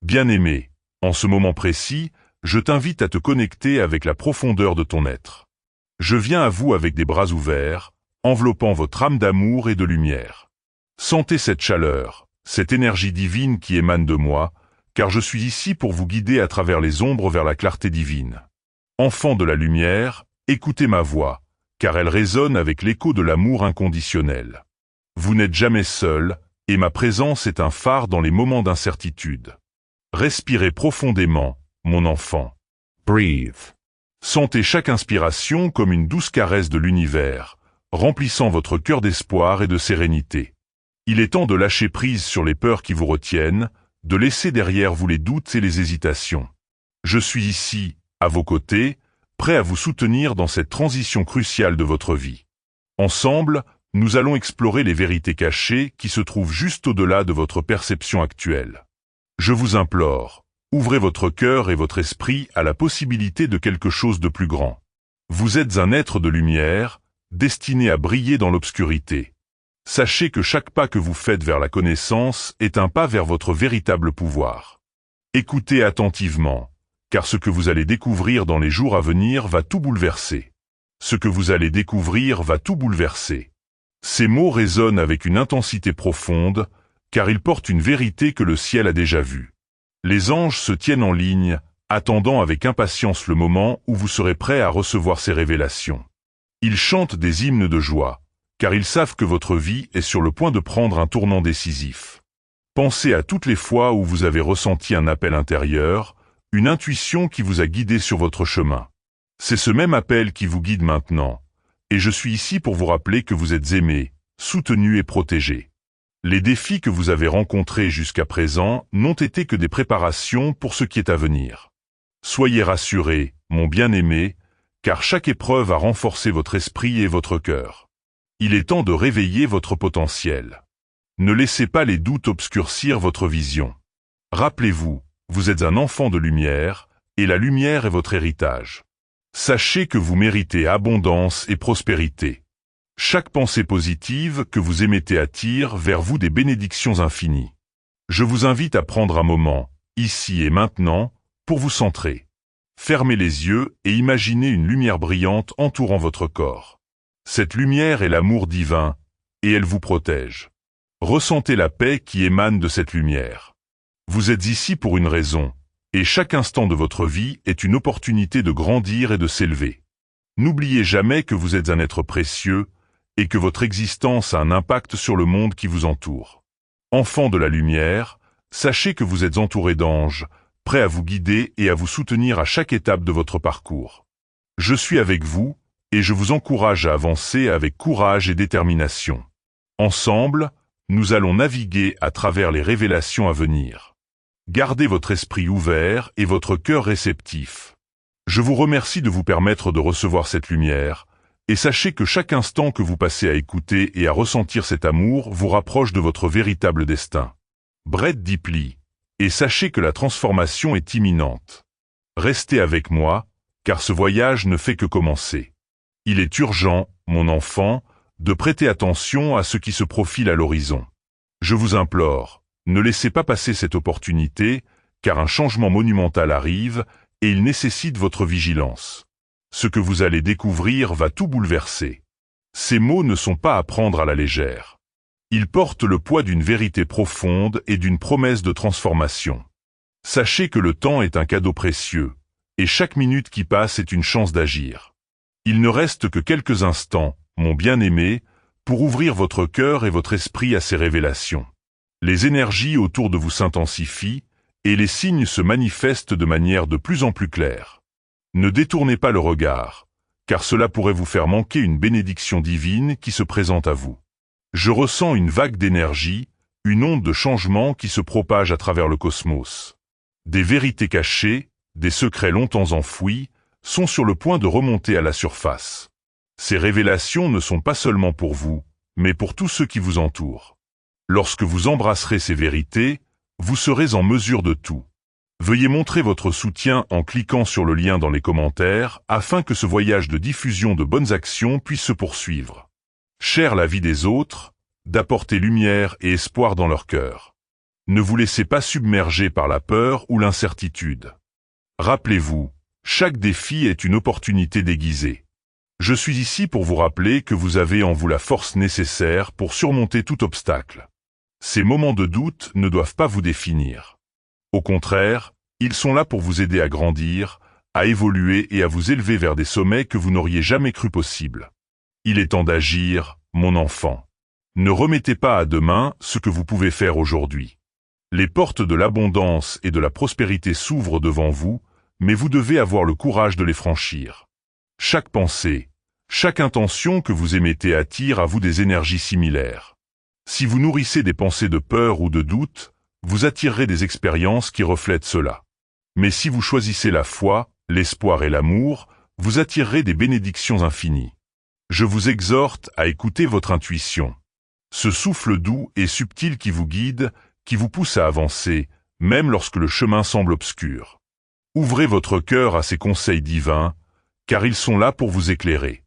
Bien-aimé, en ce moment précis, je t'invite à te connecter avec la profondeur de ton être. Je viens à vous avec des bras ouverts, enveloppant votre âme d'amour et de lumière. Sentez cette chaleur, cette énergie divine qui émane de moi, car je suis ici pour vous guider à travers les ombres vers la clarté divine. Enfants de la lumière, écoutez ma voix, car elle résonne avec l'écho de l'amour inconditionnel. Vous n'êtes jamais seul, et ma présence est un phare dans les moments d'incertitude. Respirez profondément, mon enfant. Breathe. Sentez chaque inspiration comme une douce caresse de l'univers, remplissant votre cœur d'espoir et de sérénité. Il est temps de lâcher prise sur les peurs qui vous retiennent, de laisser derrière vous les doutes et les hésitations. Je suis ici, à vos côtés, prêt à vous soutenir dans cette transition cruciale de votre vie. Ensemble, nous allons explorer les vérités cachées qui se trouvent juste au-delà de votre perception actuelle. Je vous implore, ouvrez votre cœur et votre esprit à la possibilité de quelque chose de plus grand. Vous êtes un être de lumière, destiné à briller dans l'obscurité. Sachez que chaque pas que vous faites vers la connaissance est un pas vers votre véritable pouvoir. Écoutez attentivement, car ce que vous allez découvrir dans les jours à venir va tout bouleverser. Ce que vous allez découvrir va tout bouleverser. Ces mots résonnent avec une intensité profonde, car ils portent une vérité que le ciel a déjà vue. Les anges se tiennent en ligne, attendant avec impatience le moment où vous serez prêt à recevoir ces révélations. Ils chantent des hymnes de joie, car ils savent que votre vie est sur le point de prendre un tournant décisif. Pensez à toutes les fois où vous avez ressenti un appel intérieur, une intuition qui vous a guidé sur votre chemin. C'est ce même appel qui vous guide maintenant, et je suis ici pour vous rappeler que vous êtes aimé, soutenu et protégé. Les défis que vous avez rencontrés jusqu'à présent n'ont été que des préparations pour ce qui est à venir. Soyez rassurés, mon bien-aimé, car chaque épreuve a renforcé votre esprit et votre cœur. Il est temps de réveiller votre potentiel. Ne laissez pas les doutes obscurcir votre vision. Rappelez-vous, vous êtes un enfant de lumière, et la lumière est votre héritage. Sachez que vous méritez abondance et prospérité. Chaque pensée positive que vous émettez attire vers vous des bénédictions infinies. Je vous invite à prendre un moment, ici et maintenant, pour vous centrer. Fermez les yeux et imaginez une lumière brillante entourant votre corps. Cette lumière est l'amour divin, et elle vous protège. Ressentez la paix qui émane de cette lumière. Vous êtes ici pour une raison, et chaque instant de votre vie est une opportunité de grandir et de s'élever. N'oubliez jamais que vous êtes un être précieux, et que votre existence a un impact sur le monde qui vous entoure. Enfant de la lumière, sachez que vous êtes entouré d'anges, prêts à vous guider et à vous soutenir à chaque étape de votre parcours. Je suis avec vous, et je vous encourage à avancer avec courage et détermination. Ensemble, nous allons naviguer à travers les révélations à venir. Gardez votre esprit ouvert et votre cœur réceptif. Je vous remercie de vous permettre de recevoir cette lumière, et sachez que chaque instant que vous passez à écouter et à ressentir cet amour vous rapproche de votre véritable destin. Bread deeply, et sachez que la transformation est imminente. Restez avec moi, car ce voyage ne fait que commencer. Il est urgent, mon enfant, de prêter attention à ce qui se profile à l'horizon. Je vous implore, ne laissez pas passer cette opportunité, car un changement monumental arrive, et il nécessite votre vigilance. Ce que vous allez découvrir va tout bouleverser. Ces mots ne sont pas à prendre à la légère. Ils portent le poids d'une vérité profonde et d'une promesse de transformation. Sachez que le temps est un cadeau précieux, et chaque minute qui passe est une chance d'agir. Il ne reste que quelques instants, mon bien-aimé, pour ouvrir votre cœur et votre esprit à ces révélations. Les énergies autour de vous s'intensifient, et les signes se manifestent de manière de plus en plus claire. Ne détournez pas le regard, car cela pourrait vous faire manquer une bénédiction divine qui se présente à vous. Je ressens une vague d'énergie, une onde de changement qui se propage à travers le cosmos. Des vérités cachées, des secrets longtemps enfouis, sont sur le point de remonter à la surface. Ces révélations ne sont pas seulement pour vous, mais pour tous ceux qui vous entourent. Lorsque vous embrasserez ces vérités, vous serez en mesure de tout. Veuillez montrer votre soutien en cliquant sur le lien dans les commentaires afin que ce voyage de diffusion de bonnes actions puisse se poursuivre. Chère la vie des autres, d'apporter lumière et espoir dans leur cœur. Ne vous laissez pas submerger par la peur ou l'incertitude. Rappelez-vous, chaque défi est une opportunité déguisée. Je suis ici pour vous rappeler que vous avez en vous la force nécessaire pour surmonter tout obstacle. Ces moments de doute ne doivent pas vous définir. Au contraire, ils sont là pour vous aider à grandir, à évoluer et à vous élever vers des sommets que vous n'auriez jamais cru possibles. Il est temps d'agir, mon enfant. Ne remettez pas à demain ce que vous pouvez faire aujourd'hui. Les portes de l'abondance et de la prospérité s'ouvrent devant vous, mais vous devez avoir le courage de les franchir. Chaque pensée, chaque intention que vous émettez attire à vous des énergies similaires. Si vous nourrissez des pensées de peur ou de doute, vous attirerez des expériences qui reflètent cela. Mais si vous choisissez la foi, l'espoir et l'amour, vous attirerez des bénédictions infinies. Je vous exhorte à écouter votre intuition. Ce souffle doux et subtil qui vous guide, qui vous pousse à avancer, même lorsque le chemin semble obscur. Ouvrez votre cœur à ces conseils divins, car ils sont là pour vous éclairer.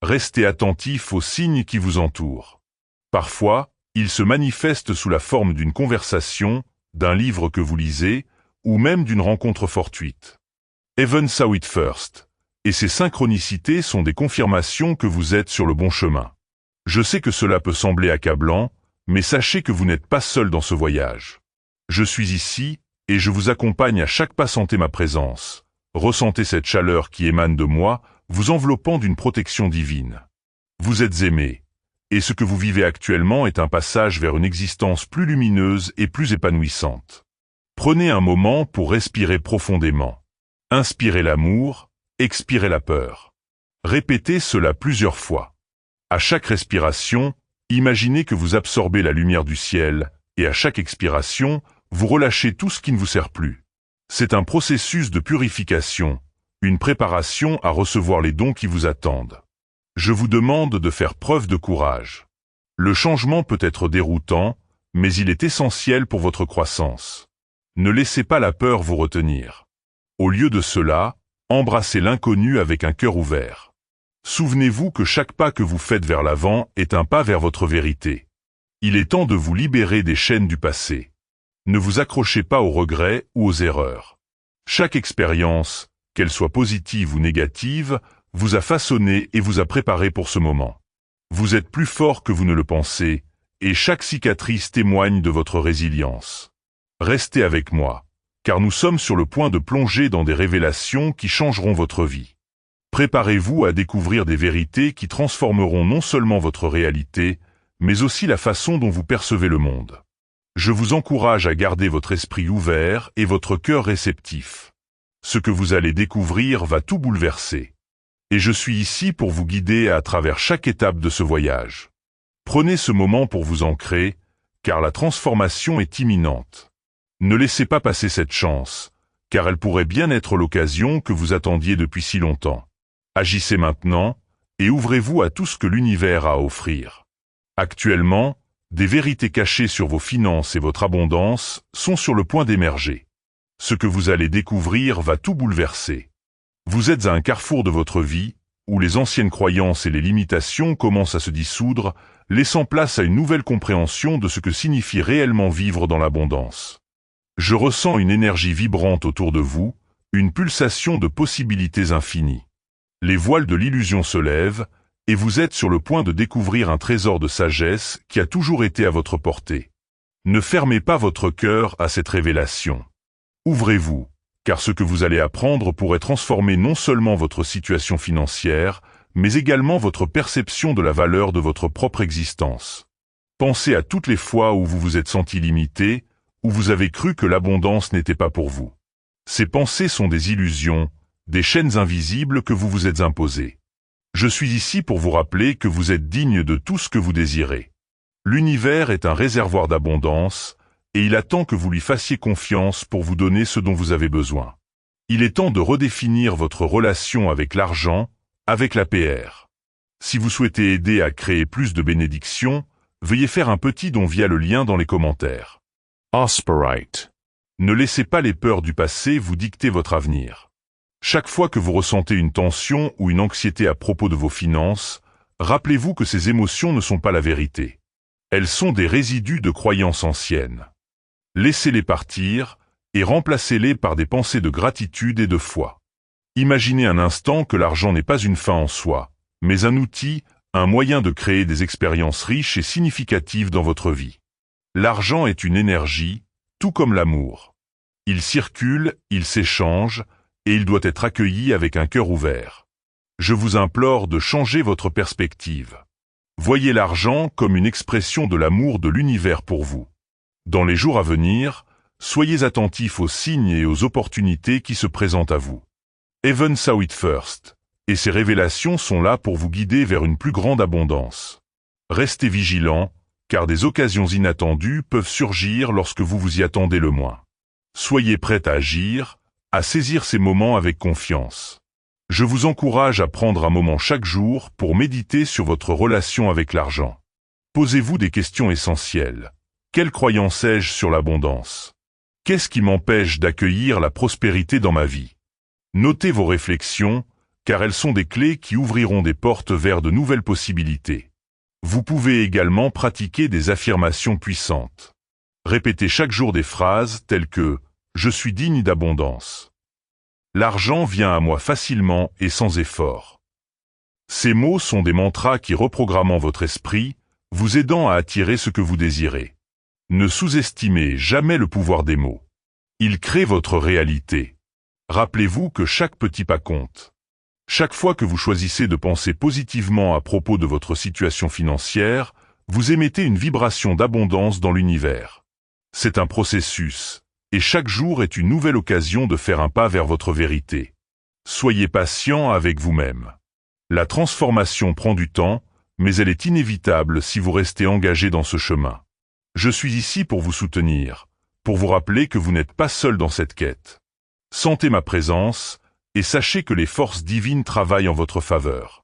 Restez attentif aux signes qui vous entourent. Parfois, ils se manifestent sous la forme d'une conversation, d'un livre que vous lisez, ou même d'une rencontre fortuite. Heaven saw it first, et ces synchronicités sont des confirmations que vous êtes sur le bon chemin. Je sais que cela peut sembler accablant, mais sachez que vous n'êtes pas seul dans ce voyage. Je suis ici, et je vous accompagne à chaque pas. Sentez ma présence. Ressentez cette chaleur qui émane de moi, vous enveloppant d'une protection divine. Vous êtes aimé, et ce que vous vivez actuellement est un passage vers une existence plus lumineuse et plus épanouissante. Prenez un moment pour respirer profondément. Inspirez l'amour, expirez la peur. Répétez cela plusieurs fois. À chaque respiration, imaginez que vous absorbez la lumière du ciel, et à chaque expiration, vous relâchez tout ce qui ne vous sert plus. C'est un processus de purification, une préparation à recevoir les dons qui vous attendent. Je vous demande de faire preuve de courage. Le changement peut être déroutant, mais il est essentiel pour votre croissance. Ne laissez pas la peur vous retenir. Au lieu de cela, embrassez l'inconnu avec un cœur ouvert. Souvenez-vous que chaque pas que vous faites vers l'avant est un pas vers votre vérité. Il est temps de vous libérer des chaînes du passé. Ne vous accrochez pas aux regrets ou aux erreurs. Chaque expérience, qu'elle soit positive ou négative, vous a façonné et vous a préparé pour ce moment. Vous êtes plus fort que vous ne le pensez, et chaque cicatrice témoigne de votre résilience. Restez avec moi, car nous sommes sur le point de plonger dans des révélations qui changeront votre vie. Préparez-vous à découvrir des vérités qui transformeront non seulement votre réalité, mais aussi la façon dont vous percevez le monde. Je vous encourage à garder votre esprit ouvert et votre cœur réceptif. Ce que vous allez découvrir va tout bouleverser. Et je suis ici pour vous guider à travers chaque étape de ce voyage. Prenez ce moment pour vous ancrer, car la transformation est imminente. Ne laissez pas passer cette chance, car elle pourrait bien être l'occasion que vous attendiez depuis si longtemps. Agissez maintenant, et ouvrez-vous à tout ce que l'univers a à offrir. Actuellement, des vérités cachées sur vos finances et votre abondance sont sur le point d'émerger. Ce que vous allez découvrir va tout bouleverser. Vous êtes à un carrefour de votre vie, où les anciennes croyances et les limitations commencent à se dissoudre, laissant place à une nouvelle compréhension de ce que signifie réellement vivre dans l'abondance. Je ressens une énergie vibrante autour de vous, une pulsation de possibilités infinies. Les voiles de l'illusion se lèvent, et vous êtes sur le point de découvrir un trésor de sagesse qui a toujours été à votre portée. Ne fermez pas votre cœur à cette révélation. Ouvrez-vous, car ce que vous allez apprendre pourrait transformer non seulement votre situation financière, mais également votre perception de la valeur de votre propre existence. Pensez à toutes les fois où vous vous êtes senti limité, où vous avez cru que l'abondance n'était pas pour vous. Ces pensées sont des illusions, des chaînes invisibles que vous vous êtes imposées. Je suis ici pour vous rappeler que vous êtes digne de tout ce que vous désirez. L'univers est un réservoir d'abondance, et il attend que vous lui fassiez confiance pour vous donner ce dont vous avez besoin. Il est temps de redéfinir votre relation avec l'argent, avec l'APR. Si vous souhaitez aider à créer plus de bénédictions, veuillez faire un petit don via le lien dans les commentaires. Osperite. Ne laissez pas les peurs du passé vous dicter votre avenir. Chaque fois que vous ressentez une tension ou une anxiété à propos de vos finances, rappelez-vous que ces émotions ne sont pas la vérité. Elles sont des résidus de croyances anciennes. Laissez-les partir et remplacez-les par des pensées de gratitude et de foi. Imaginez un instant que l'argent n'est pas une fin en soi, mais un outil, un moyen de créer des expériences riches et significatives dans votre vie. L'argent est une énergie, tout comme l'amour. Il circule, il s'échange, et il doit être accueilli avec un cœur ouvert. Je vous implore de changer votre perspective. Voyez l'argent comme une expression de l'amour de l'univers pour vous. Dans les jours à venir, soyez attentifs aux signes et aux opportunités qui se présentent à vous. Heaven saw it first, et ces révélations sont là pour vous guider vers une plus grande abondance. Restez vigilants, car des occasions inattendues peuvent surgir lorsque vous vous y attendez le moins. Soyez prêts à agir, à saisir ces moments avec confiance. Je vous encourage à prendre un moment chaque jour pour méditer sur votre relation avec l'argent. Posez-vous des questions essentielles. Quelle croyance ai-je sur l'abondance? Qu'est-ce qui m'empêche d'accueillir la prospérité dans ma vie? Notez vos réflexions, car elles sont des clés qui ouvriront des portes vers de nouvelles possibilités. Vous pouvez également pratiquer des affirmations puissantes. Répétez chaque jour des phrases telles que « Je suis digne d'abondance ». L'argent vient à moi facilement et sans effort. Ces mots sont des mantras qui reprogramment votre esprit, vous aidant à attirer ce que vous désirez. Ne sous-estimez jamais le pouvoir des mots. Ils créent votre réalité. Rappelez-vous que chaque petit pas compte. Chaque fois que vous choisissez de penser positivement à propos de votre situation financière, vous émettez une vibration d'abondance dans l'univers. C'est un processus, et chaque jour est une nouvelle occasion de faire un pas vers votre vérité. Soyez patient avec vous-même. La transformation prend du temps, mais elle est inévitable si vous restez engagé dans ce chemin. Je suis ici pour vous soutenir, pour vous rappeler que vous n'êtes pas seul dans cette quête. Sentez ma présence, et sachez que les forces divines travaillent en votre faveur.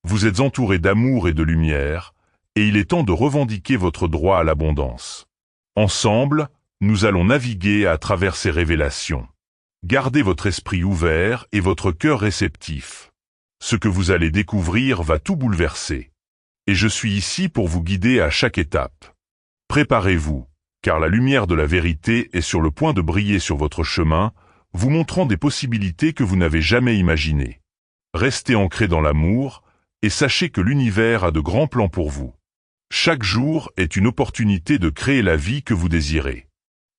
Vous êtes entouré d'amour et de lumière, et il est temps de revendiquer votre droit à l'abondance. Ensemble, nous allons naviguer à travers ces révélations. Gardez votre esprit ouvert et votre cœur réceptif. Ce que vous allez découvrir va tout bouleverser. Et je suis ici pour vous guider à chaque étape. Préparez-vous, car la lumière de la vérité est sur le point de briller sur votre chemin, vous montrant des possibilités que vous n'avez jamais imaginées. Restez ancré dans l'amour, et sachez que l'univers a de grands plans pour vous. Chaque jour est une opportunité de créer la vie que vous désirez.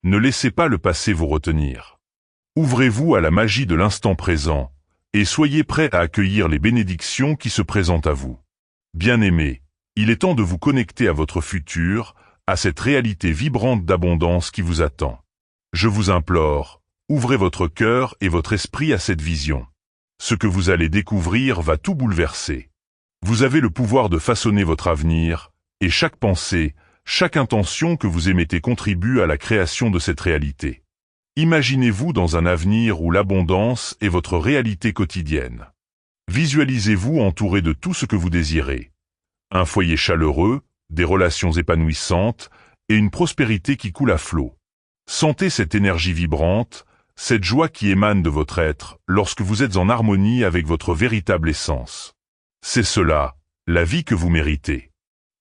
Ne laissez pas le passé vous retenir. Ouvrez-vous à la magie de l'instant présent, et soyez prêts à accueillir les bénédictions qui se présentent à vous. Bien-aimés, il est temps de vous connecter à votre futur, à cette réalité vibrante d'abondance qui vous attend. Je vous implore, ouvrez votre cœur et votre esprit à cette vision. Ce que vous allez découvrir va tout bouleverser. Vous avez le pouvoir de façonner votre avenir, et chaque pensée, chaque intention que vous émettez contribue à la création de cette réalité. Imaginez-vous dans un avenir où l'abondance est votre réalité quotidienne. Visualisez-vous entouré de tout ce que vous désirez. Un foyer chaleureux, des relations épanouissantes et une prospérité qui coule à flot. Sentez cette énergie vibrante, cette joie qui émane de votre être lorsque vous êtes en harmonie avec votre véritable essence. C'est cela, la vie que vous méritez.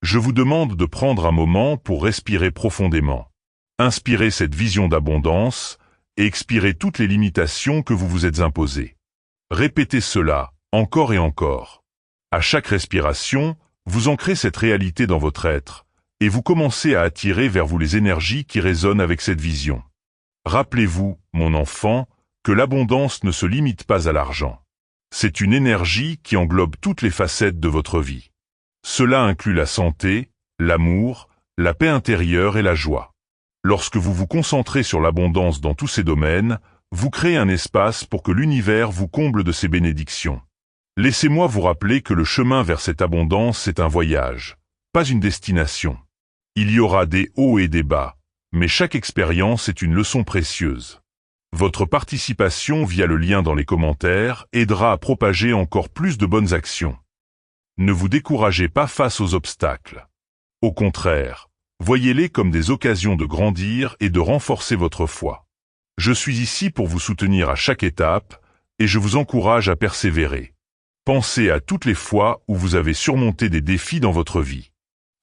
Je vous demande de prendre un moment pour respirer profondément. Inspirez cette vision d'abondance et expirez toutes les limitations que vous vous êtes imposées. Répétez cela, encore et encore. À chaque respiration, vous ancrez cette réalité dans votre être, et vous commencez à attirer vers vous les énergies qui résonnent avec cette vision. Rappelez-vous, mon enfant, que l'abondance ne se limite pas à l'argent. C'est une énergie qui englobe toutes les facettes de votre vie. Cela inclut la santé, l'amour, la paix intérieure et la joie. Lorsque vous vous concentrez sur l'abondance dans tous ces domaines, vous créez un espace pour que l'univers vous comble de ses bénédictions. Laissez-moi vous rappeler que le chemin vers cette abondance est un voyage, pas une destination. Il y aura des hauts et des bas, mais chaque expérience est une leçon précieuse. Votre participation via le lien dans les commentaires aidera à propager encore plus de bonnes actions. Ne vous découragez pas face aux obstacles. Au contraire, voyez-les comme des occasions de grandir et de renforcer votre foi. Je suis ici pour vous soutenir à chaque étape, et je vous encourage à persévérer. Pensez à toutes les fois où vous avez surmonté des défis dans votre vie.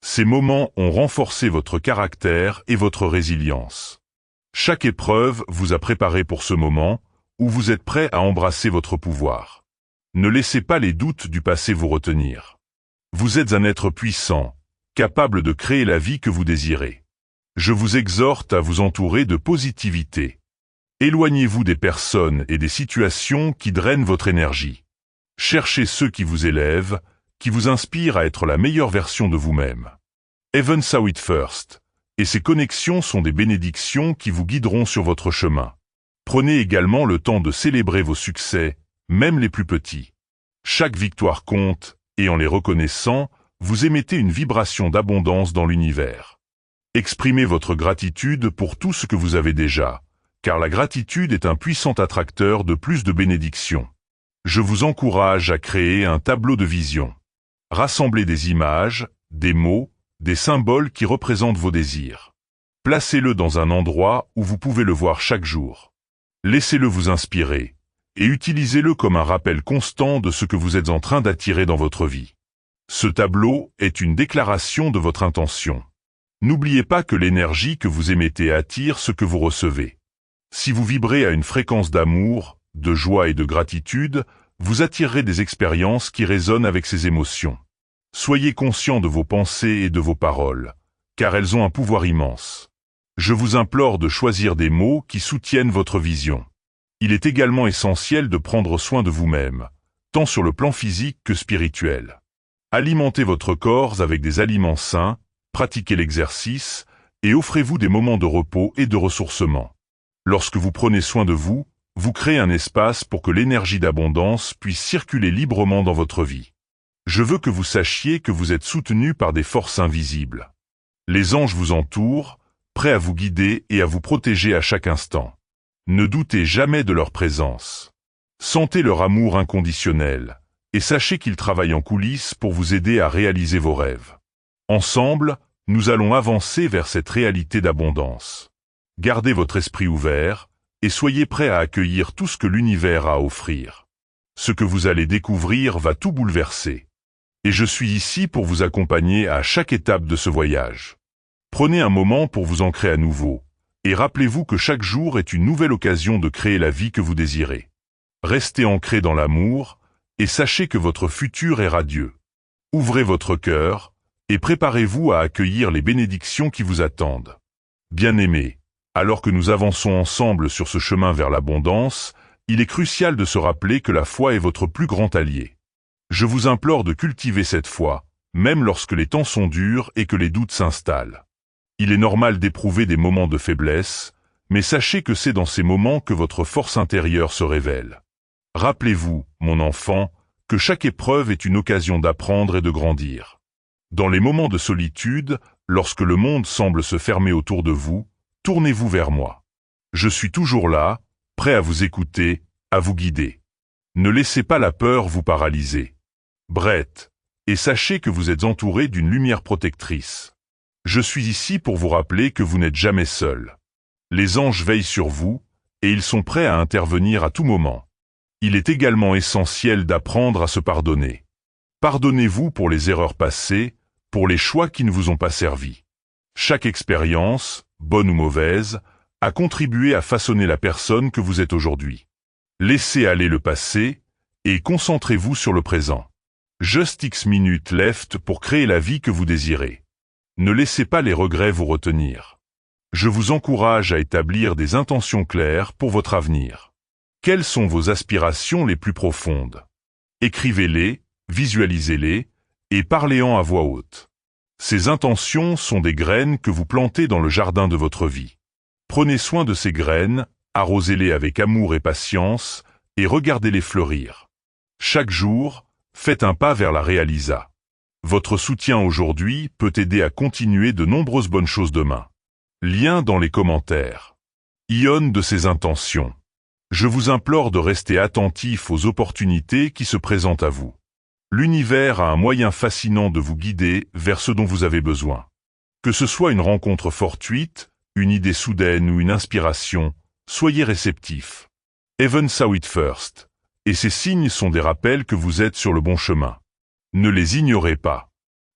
Ces moments ont renforcé votre caractère et votre résilience. Chaque épreuve vous a préparé pour ce moment où vous êtes prêt à embrasser votre pouvoir. Ne laissez pas les doutes du passé vous retenir. Vous êtes un être puissant, capable de créer la vie que vous désirez. Je vous exhorte à vous entourer de positivité. Éloignez-vous des personnes et des situations qui drainent votre énergie. Cherchez ceux qui vous élèvent, qui vous inspirent à être la meilleure version de vous-même. Heaven Saw It First, et ces connexions sont des bénédictions qui vous guideront sur votre chemin. Prenez également le temps de célébrer vos succès, même les plus petits. Chaque victoire compte, et en les reconnaissant, vous émettez une vibration d'abondance dans l'univers. Exprimez votre gratitude pour tout ce que vous avez déjà, car la gratitude est un puissant attracteur de plus de bénédictions. Je vous encourage à créer un tableau de vision. Rassemblez des images, des mots, des symboles qui représentent vos désirs. Placez-le dans un endroit où vous pouvez le voir chaque jour. Laissez-le vous inspirer, et utilisez-le comme un rappel constant de ce que vous êtes en train d'attirer dans votre vie. Ce tableau est une déclaration de votre intention. N'oubliez pas que l'énergie que vous émettez attire ce que vous recevez. Si vous vibrez à une fréquence d'amour, de joie et de gratitude, vous attirerez des expériences qui résonnent avec ces émotions. Soyez conscient de vos pensées et de vos paroles, car elles ont un pouvoir immense. Je vous implore de choisir des mots qui soutiennent votre vision. Il est également essentiel de prendre soin de vous-même, tant sur le plan physique que spirituel. Alimentez votre corps avec des aliments sains, pratiquez l'exercice et offrez-vous des moments de repos et de ressourcement. Lorsque vous prenez soin de vous, vous créez un espace pour que l'énergie d'abondance puisse circuler librement dans votre vie. Je veux que vous sachiez que vous êtes soutenu par des forces invisibles. Les anges vous entourent, prêts à vous guider et à vous protéger à chaque instant. Ne doutez jamais de leur présence. Sentez leur amour inconditionnel, et sachez qu'ils travaillent en coulisses pour vous aider à réaliser vos rêves. Ensemble, nous allons avancer vers cette réalité d'abondance. Gardez votre esprit ouvert, et soyez prêts à accueillir tout ce que l'univers a à offrir. Ce que vous allez découvrir va tout bouleverser. Et je suis ici pour vous accompagner à chaque étape de ce voyage. Prenez un moment pour vous ancrer à nouveau, et rappelez-vous que chaque jour est une nouvelle occasion de créer la vie que vous désirez. Restez ancré dans l'amour, et sachez que votre futur est radieux. Ouvrez votre cœur, et préparez-vous à accueillir les bénédictions qui vous attendent. Bien-aimés, alors que nous avançons ensemble sur ce chemin vers l'abondance, il est crucial de se rappeler que la foi est votre plus grand allié. Je vous implore de cultiver cette foi, même lorsque les temps sont durs et que les doutes s'installent. Il est normal d'éprouver des moments de faiblesse, mais sachez que c'est dans ces moments que votre force intérieure se révèle. Rappelez-vous, mon enfant, que chaque épreuve est une occasion d'apprendre et de grandir. Dans les moments de solitude, lorsque le monde semble se fermer autour de vous, tournez-vous vers moi. Je suis toujours là, prêt à vous écouter, à vous guider. Ne laissez pas la peur vous paralyser. Brett, et sachez que vous êtes entouré d'une lumière protectrice. Je suis ici pour vous rappeler que vous n'êtes jamais seul. Les anges veillent sur vous, et ils sont prêts à intervenir à tout moment. Il est également essentiel d'apprendre à se pardonner. Pardonnez-vous pour les erreurs passées, pour les choix qui ne vous ont pas servi. Chaque expérience, bonne ou mauvaise, a contribué à façonner la personne que vous êtes aujourd'hui. Laissez aller le passé, et concentrez-vous sur le présent. Just X minutes left pour créer la vie que vous désirez. Ne laissez pas les regrets vous retenir. Je vous encourage à établir des intentions claires pour votre avenir. Quelles sont vos aspirations les plus profondes? Écrivez-les, visualisez-les, et parlez-en à voix haute. Ces intentions sont des graines que vous plantez dans le jardin de votre vie. Prenez soin de ces graines, arrosez-les avec amour et patience, et regardez-les fleurir. Chaque jour, faites un pas vers la réalisa. Votre soutien aujourd'hui peut aider à continuer de nombreuses bonnes choses demain. Lien dans les commentaires. Ion de ces intentions. Je vous implore de rester attentif aux opportunités qui se présentent à vous. L'univers a un moyen fascinant de vous guider vers ce dont vous avez besoin. Que ce soit une rencontre fortuite, une idée soudaine ou une inspiration, soyez réceptifs. Heaven Saw It First. Et ces signes sont des rappels que vous êtes sur le bon chemin. Ne les ignorez pas.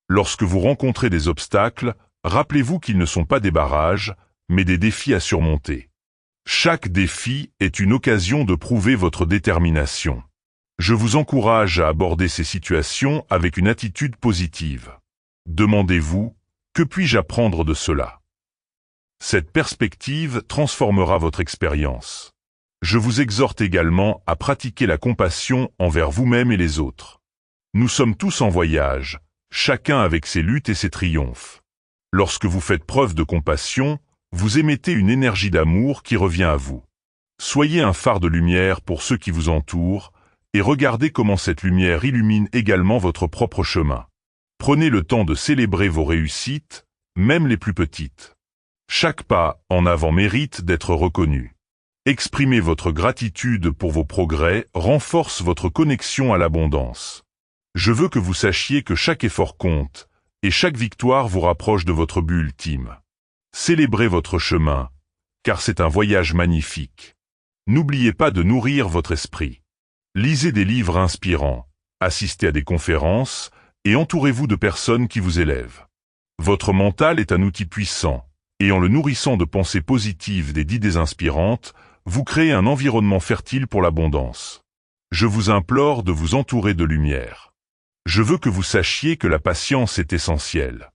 Lorsque vous rencontrez des obstacles, rappelez-vous qu'ils ne sont pas des barrages, mais des défis à surmonter. Chaque défi est une occasion de prouver votre détermination. Je vous encourage à aborder ces situations avec une attitude positive. Demandez-vous, que puis-je apprendre de cela? Cette perspective transformera votre expérience. Je vous exhorte également à pratiquer la compassion envers vous-même et les autres. Nous sommes tous en voyage, chacun avec ses luttes et ses triomphes. Lorsque vous faites preuve de compassion, vous émettez une énergie d'amour qui revient à vous. Soyez un phare de lumière pour ceux qui vous entourent, et regardez comment cette lumière illumine également votre propre chemin. Prenez le temps de célébrer vos réussites, même les plus petites. Chaque pas en avant mérite d'être reconnu. Exprimer votre gratitude pour vos progrès renforce votre connexion à l'abondance. Je veux que vous sachiez que chaque effort compte, et chaque victoire vous rapproche de votre but ultime. Célébrez votre chemin, car c'est un voyage magnifique. N'oubliez pas de nourrir votre esprit. Lisez des livres inspirants, assistez à des conférences, et entourez-vous de personnes qui vous élèvent. Votre mental est un outil puissant, et en le nourrissant de pensées positives et d'idées inspirantes, vous créez un environnement fertile pour l'abondance. Je vous implore de vous entourer de lumière. Je veux que vous sachiez que la patience est essentielle.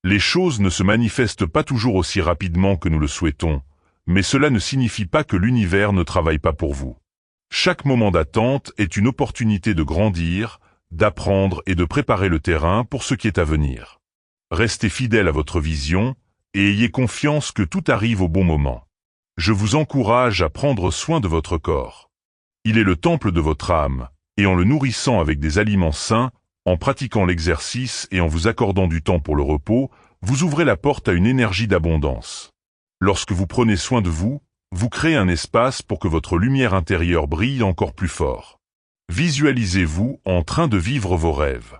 Les choses ne se manifestent pas toujours aussi rapidement que nous le souhaitons, mais cela ne signifie pas que l'univers ne travaille pas pour vous. Chaque moment d'attente est une opportunité de grandir, d'apprendre et de préparer le terrain pour ce qui est à venir. Restez fidèle à votre vision et ayez confiance que tout arrive au bon moment. Je vous encourage à prendre soin de votre corps. Il est le temple de votre âme, et en le nourrissant avec des aliments sains, en pratiquant l'exercice et en vous accordant du temps pour le repos, vous ouvrez la porte à une énergie d'abondance. Lorsque vous prenez soin de vous, vous créez un espace pour que votre lumière intérieure brille encore plus fort. Visualisez-vous en train de vivre vos rêves.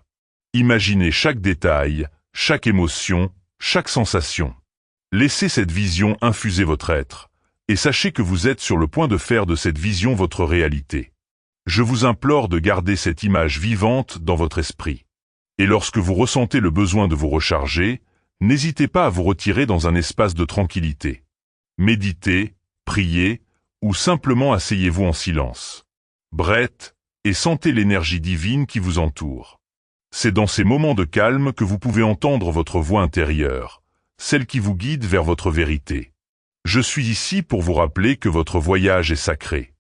Imaginez chaque détail, chaque émotion, chaque sensation. Laissez cette vision infuser votre être, et sachez que vous êtes sur le point de faire de cette vision votre réalité. Je vous implore de garder cette image vivante dans votre esprit. Et lorsque vous ressentez le besoin de vous recharger, n'hésitez pas à vous retirer dans un espace de tranquillité. Méditez, priez, ou simplement asseyez-vous en silence. Bref, et sentez l'énergie divine qui vous entoure. C'est dans ces moments de calme que vous pouvez entendre votre voix intérieure, celle qui vous guide vers votre vérité. Je suis ici pour vous rappeler que votre voyage est sacré.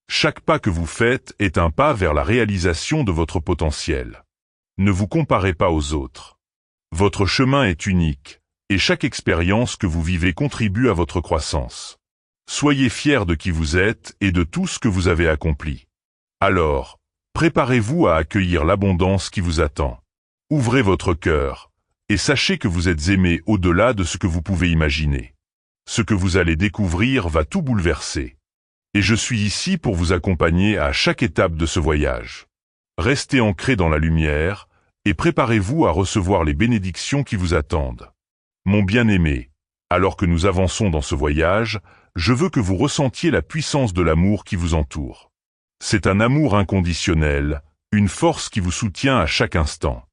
Chaque pas que vous faites est un pas vers la réalisation de votre potentiel. Ne vous comparez pas aux autres. Votre chemin est unique, et chaque expérience que vous vivez contribue à votre croissance. Soyez fiers de qui vous êtes et de tout ce que vous avez accompli. Alors, préparez-vous à accueillir l'abondance qui vous attend. Ouvrez votre cœur, et sachez que vous êtes aimé au-delà de ce que vous pouvez imaginer. Ce que vous allez découvrir va tout bouleverser. Et je suis ici pour vous accompagner à chaque étape de ce voyage. Restez ancrés dans la lumière, et préparez-vous à recevoir les bénédictions qui vous attendent. Mon bien-aimé, alors que nous avançons dans ce voyage, je veux que vous ressentiez la puissance de l'amour qui vous entoure. C'est un amour inconditionnel, une force qui vous soutient à chaque instant.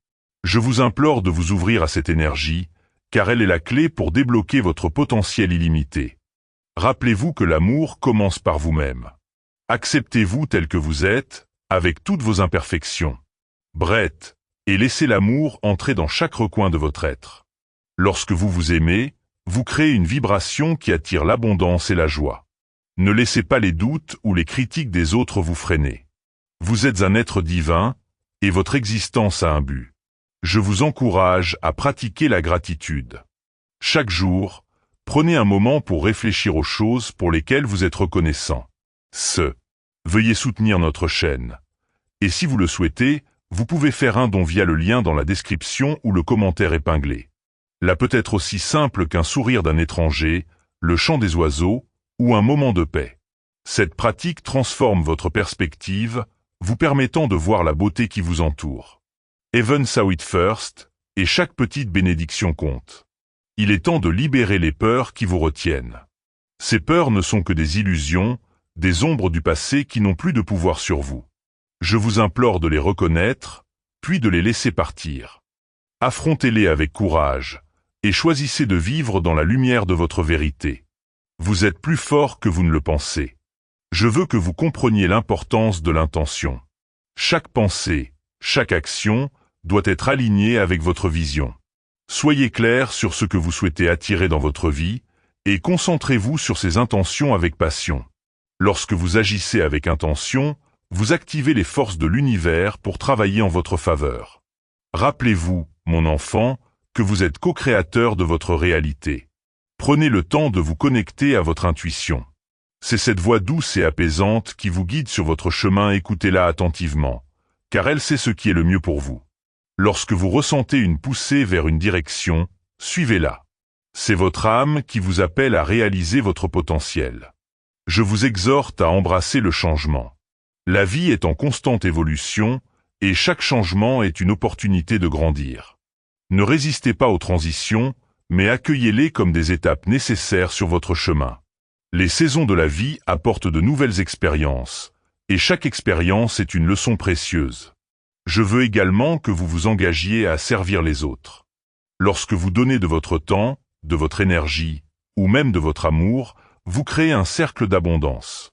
Je vous implore de vous ouvrir à cette énergie, car elle est la clé pour débloquer votre potentiel illimité. Rappelez-vous que l'amour commence par vous-même. Acceptez-vous tel que vous êtes, avec toutes vos imperfections. Bref, et laissez l'amour entrer dans chaque recoin de votre être. Lorsque vous vous aimez, vous créez une vibration qui attire l'abondance et la joie. Ne laissez pas les doutes ou les critiques des autres vous freiner. Vous êtes un être divin, et votre existence a un but. Je vous encourage à pratiquer la gratitude. Chaque jour, prenez un moment pour réfléchir aux choses pour lesquelles vous êtes reconnaissant. Veuillez soutenir notre chaîne. Et si vous le souhaitez, vous pouvez faire un don via le lien dans la description ou le commentaire épinglé. Là peut être aussi simple qu'un sourire d'un étranger, le chant des oiseaux, ou un moment de paix. Cette pratique transforme votre perspective, vous permettant de voir la beauté qui vous entoure. Heaven saw it first, et chaque petite bénédiction compte. Il est temps de libérer les peurs qui vous retiennent. Ces peurs ne sont que des illusions, des ombres du passé qui n'ont plus de pouvoir sur vous. Je vous implore de les reconnaître, puis de les laisser partir. Affrontez-les avec courage, et choisissez de vivre dans la lumière de votre vérité. Vous êtes plus fort que vous ne le pensez. Je veux que vous compreniez l'importance de l'intention. Chaque pensée, chaque action doit être alignée avec votre vision. Soyez clair sur ce que vous souhaitez attirer dans votre vie et concentrez-vous sur ces intentions avec passion. Lorsque vous agissez avec intention, vous activez les forces de l'univers pour travailler en votre faveur. Rappelez-vous, mon enfant, que vous êtes co-créateur de votre réalité. Prenez le temps de vous connecter à votre intuition. C'est cette voix douce et apaisante qui vous guide sur votre chemin, écoutez-la attentivement, car elle sait ce qui est le mieux pour vous. Lorsque vous ressentez une poussée vers une direction, suivez-la. C'est votre âme qui vous appelle à réaliser votre potentiel. Je vous exhorte à embrasser le changement. La vie est en constante évolution et chaque changement est une opportunité de grandir. Ne résistez pas aux transitions, mais accueillez-les comme des étapes nécessaires sur votre chemin. Les saisons de la vie apportent de nouvelles expériences, et chaque expérience est une leçon précieuse. Je veux également que vous vous engagiez à servir les autres. Lorsque vous donnez de votre temps, de votre énergie, ou même de votre amour, vous créez un cercle d'abondance.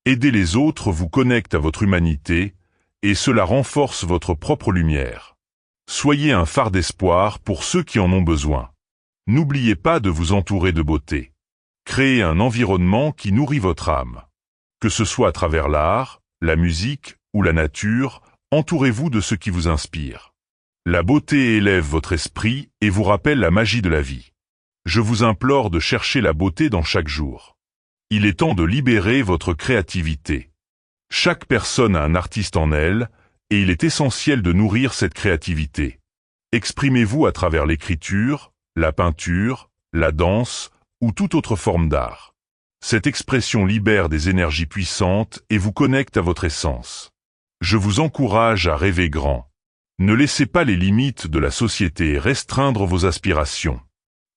Aider les autres vous connecte à votre humanité, et cela renforce votre propre lumière. Soyez un phare d'espoir pour ceux qui en ont besoin. N'oubliez pas de vous entourer de beauté. Créez un environnement qui nourrit votre âme. Que ce soit à travers l'art, la musique ou la nature, entourez-vous de ce qui vous inspire. La beauté élève votre esprit et vous rappelle la magie de la vie. Je vous implore de chercher la beauté dans chaque jour. Il est temps de libérer votre créativité. Chaque personne a un artiste en elle, et il est essentiel de nourrir cette créativité. Exprimez-vous à travers l'écriture, la peinture, la danse ou toute autre forme d'art. Cette expression libère des énergies puissantes et vous connecte à votre essence. Je vous encourage à rêver grand. Ne laissez pas les limites de la société restreindre vos aspirations.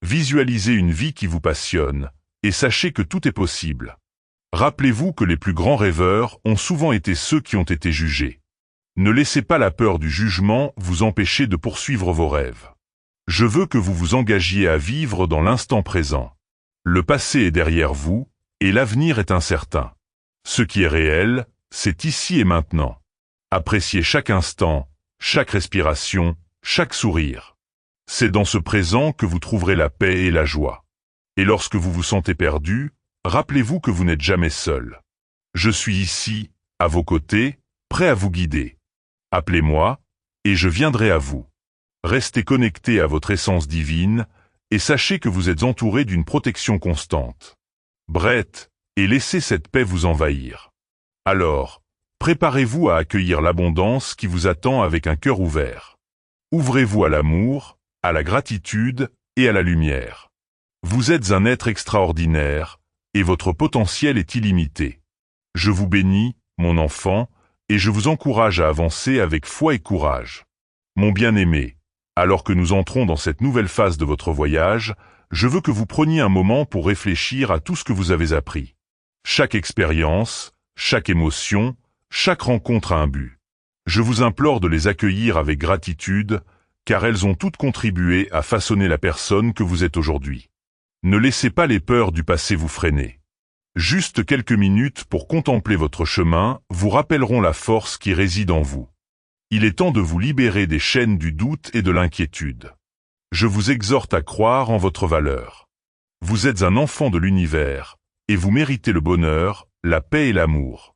Visualisez une vie qui vous passionne, et sachez que tout est possible. Rappelez-vous que les plus grands rêveurs ont souvent été ceux qui ont été jugés. Ne laissez pas la peur du jugement vous empêcher de poursuivre vos rêves. Je veux que vous vous engagiez à vivre dans l'instant présent. Le passé est derrière vous, et l'avenir est incertain. Ce qui est réel, c'est ici et maintenant. Appréciez chaque instant, chaque respiration, chaque sourire. C'est dans ce présent que vous trouverez la paix et la joie. Et lorsque vous vous sentez perdu, rappelez-vous que vous n'êtes jamais seul. Je suis ici, à vos côtés, prêt à vous guider. Appelez-moi, et je viendrai à vous. Restez connecté à votre essence divine, et sachez que vous êtes entouré d'une protection constante. Brett, et laissez cette paix vous envahir. Alors, préparez-vous à accueillir l'abondance qui vous attend avec un cœur ouvert. Ouvrez-vous à l'amour, à la gratitude et à la lumière. Vous êtes un être extraordinaire, et votre potentiel est illimité. Je vous bénis, mon enfant, et je vous encourage à avancer avec foi et courage. Mon bien-aimé, alors que nous entrons dans cette nouvelle phase de votre voyage, je veux que vous preniez un moment pour réfléchir à tout ce que vous avez appris. Chaque expérience, chaque émotion, chaque rencontre a un but. Je vous implore de les accueillir avec gratitude, car elles ont toutes contribué à façonner la personne que vous êtes aujourd'hui. Ne laissez pas les peurs du passé vous freiner. Juste quelques minutes pour contempler votre chemin vous rappelleront la force qui réside en vous. Il est temps de vous libérer des chaînes du doute et de l'inquiétude. Je vous exhorte à croire en votre valeur. Vous êtes un enfant de l'univers, et vous méritez le bonheur, la paix et l'amour.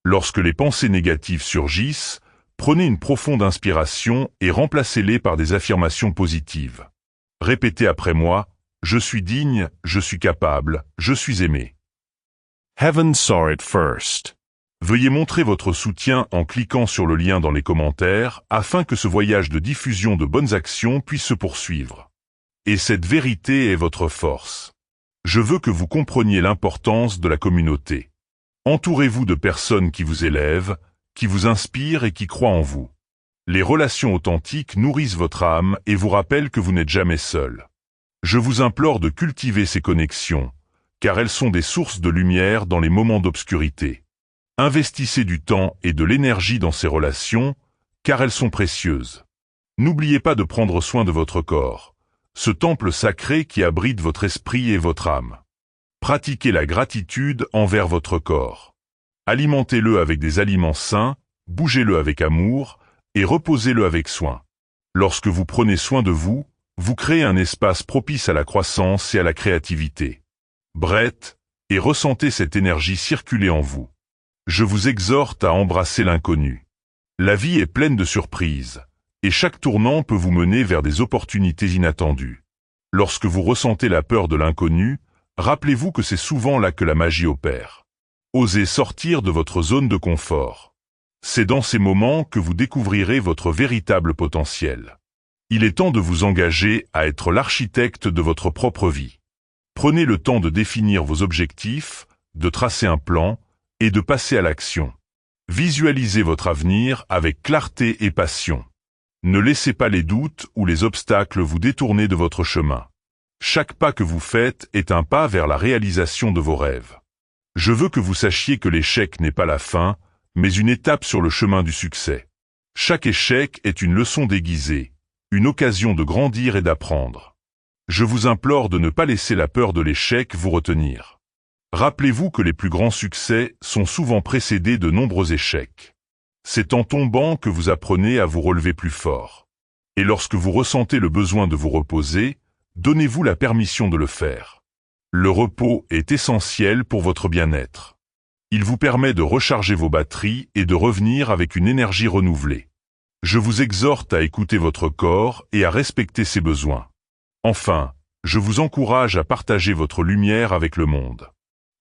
Lorsque les pensées négatives surgissent, prenez une profonde inspiration et remplacez-les par des affirmations positives. Répétez après moi, je suis digne, je suis capable, je suis aimé. Heaven saw it first. Veuillez montrer votre soutien en cliquant sur le lien dans les commentaires afin que ce voyage de diffusion de bonnes actions puisse se poursuivre. Et cette vérité est votre force. Je veux que vous compreniez l'importance de la communauté. Entourez-vous de personnes qui vous élèvent, qui vous inspirent et qui croient en vous. Les relations authentiques nourrissent votre âme et vous rappellent que vous n'êtes jamais seul. Je vous implore de cultiver ces connexions, car elles sont des sources de lumière dans les moments d'obscurité. Investissez du temps et de l'énergie dans ces relations, car elles sont précieuses. N'oubliez pas de prendre soin de votre corps, ce temple sacré qui abrite votre esprit et votre âme. Pratiquez la gratitude envers votre corps. Alimentez-le avec des aliments sains, bougez-le avec amour, et reposez-le avec soin. Lorsque vous prenez soin de vous, vous créez un espace propice à la croissance et à la créativité. Brett, et ressentez cette énergie circuler en vous. Je vous exhorte à embrasser l'inconnu. La vie est pleine de surprises, et chaque tournant peut vous mener vers des opportunités inattendues. Lorsque vous ressentez la peur de l'inconnu, rappelez-vous que c'est souvent là que la magie opère. Osez sortir de votre zone de confort. C'est dans ces moments que vous découvrirez votre véritable potentiel. Il est temps de vous engager à être l'architecte de votre propre vie. Prenez le temps de définir vos objectifs, de tracer un plan et de passer à l'action. Visualisez votre avenir avec clarté et passion. Ne laissez pas les doutes ou les obstacles vous détourner de votre chemin. Chaque pas que vous faites est un pas vers la réalisation de vos rêves. Je veux que vous sachiez que l'échec n'est pas la fin, mais une étape sur le chemin du succès. Chaque échec est une leçon déguisée, une occasion de grandir et d'apprendre. Je vous implore de ne pas laisser la peur de l'échec vous retenir. Rappelez-vous que les plus grands succès sont souvent précédés de nombreux échecs. C'est en tombant que vous apprenez à vous relever plus fort. Et lorsque vous ressentez le besoin de vous reposer, donnez-vous la permission de le faire. Le repos est essentiel pour votre bien-être. Il vous permet de recharger vos batteries et de revenir avec une énergie renouvelée. Je vous exhorte à écouter votre corps et à respecter ses besoins. Enfin, je vous encourage à partager votre lumière avec le monde.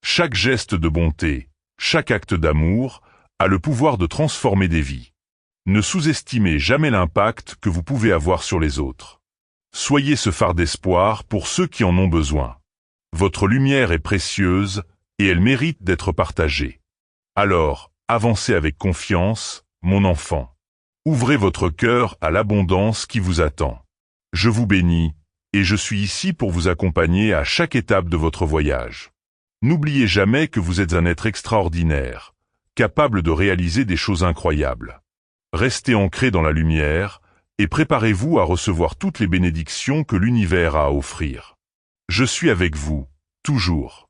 Chaque geste de bonté, chaque acte d'amour, a le pouvoir de transformer des vies. Ne sous-estimez jamais l'impact que vous pouvez avoir sur les autres. Soyez ce phare d'espoir pour ceux qui en ont besoin. Votre lumière est précieuse et elle mérite d'être partagée. Alors, avancez avec confiance, mon enfant. Ouvrez votre cœur à l'abondance qui vous attend. Je vous bénis, et je suis ici pour vous accompagner à chaque étape de votre voyage. N'oubliez jamais que vous êtes un être extraordinaire, capable de réaliser des choses incroyables. Restez ancré dans la lumière, et préparez-vous à recevoir toutes les bénédictions que l'univers a à offrir. Je suis avec vous, toujours.